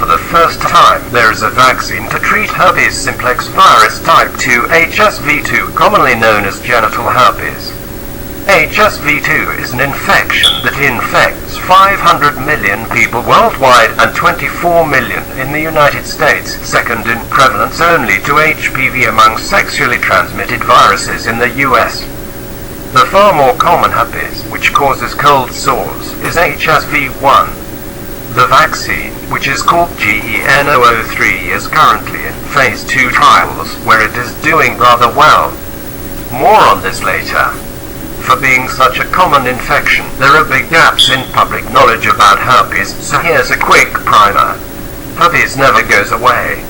For the first time, there is a vaccine to treat herpes simplex virus type 2 HSV2, commonly known as genital herpes. HSV2 is an infection that infects 500 million people worldwide and 24 million in the United States, second in prevalence only to HPV among sexually transmitted viruses in the US. The far more common herpes, which causes cold sores, is HSV1. The vaccine, which is called GEN003, is currently in phase 2 trials, where it is doing rather well. More on this later. For being such a common infection, there are big gaps in public knowledge about herpes, so here's a quick primer. Herpes never goes away.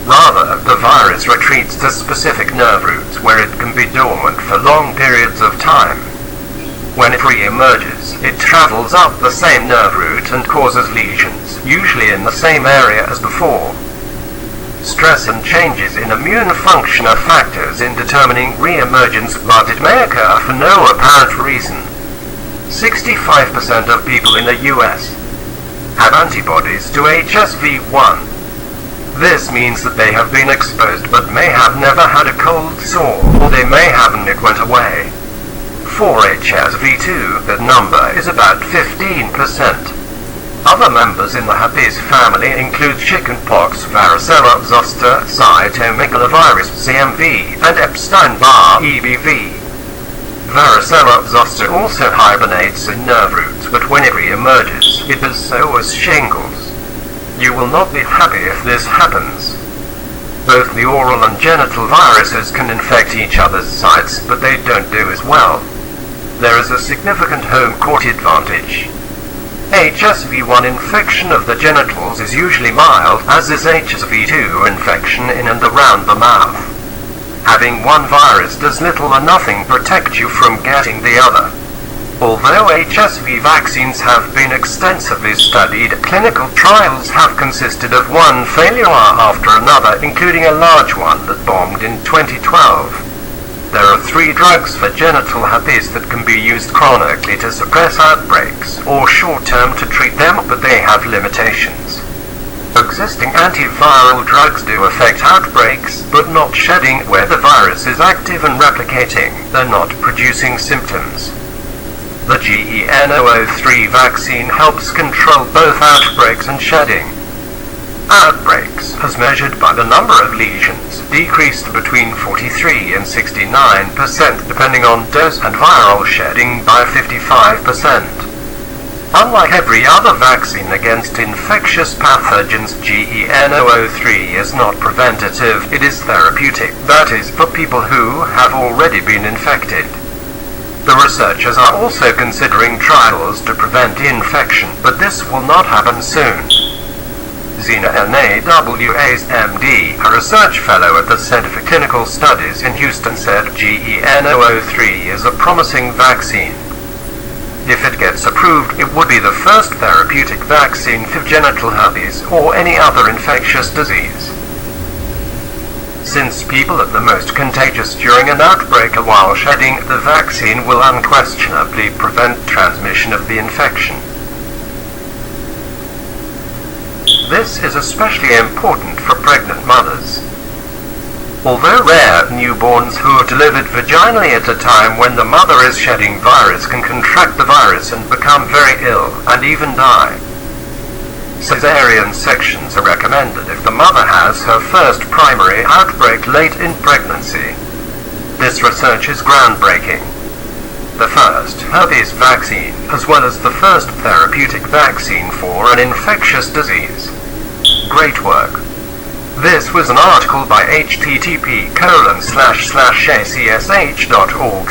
Rather, the virus retreats to specific nerve roots where it can be dormant for long periods of time. When it re-emerges, it travels up the same nerve route and causes lesions, usually in the same area as before. Stress and changes in immune function are factors in determining re-emergence, but it may occur for no apparent reason. 65% of people in the US have antibodies to HSV1. This means that they have been exposed but may have never had a cold sore, or they may have and it went away. For HSV2, the number is about 15%. Other members in the herpes family include chickenpox, varicella zoster, cytomegalovirus (CMV), and Epstein-Barr (EBV). Varicella zoster also hibernates in nerve roots, but when it re-emerges, it does so as shingles. You will not be happy if this happens. Both the oral and genital viruses can infect each other's sites, but they don't do as well. There is a significant home court advantage. HSV1 infection of the genitals is usually mild, as is HSV2 infection in and around the mouth. Having one virus does little or nothing protect you from getting the other. Although HSV vaccines have been extensively studied, clinical trials have consisted of one failure after another, including a large one that bombed in 2012. There are 3 drugs for genital herpes that can be used chronically to suppress outbreaks, or short-term to treat them, but they have limitations. Existing antiviral drugs do affect outbreaks, but not shedding. Where the virus is active and replicating, they're not producing symptoms. The GEN003 vaccine helps control both outbreaks and shedding. Outbreaks, as measured by the number of lesions, decreased between 43 and 69% depending on dose, and viral shedding by 55%. Unlike every other vaccine against infectious pathogens, GEN003 is not preventative, it is therapeutic, that is, for people who have already been infected. The researchers are also considering trials to prevent infection, but this will not happen soon. Zina N.A.W.A.'s M.D., a research fellow at the Center for Clinical Studies in Houston, said GEN003 is a promising vaccine. If it gets approved, it would be the first therapeutic vaccine for genital herpes or any other infectious disease. Since people are the most contagious during an outbreak while shedding, the vaccine will unquestionably prevent transmission of the infection. This is especially important for pregnant mothers. Although rare, newborns who are delivered vaginally at a time when the mother is shedding virus can contract the virus and become very ill and even die. Caesarean sections are recommended if the mother has her first primary outbreak late in pregnancy. This research is groundbreaking. The first herpes vaccine, as well as the first therapeutic vaccine for an infectious disease. Great work. This was an article by http://acsh.org/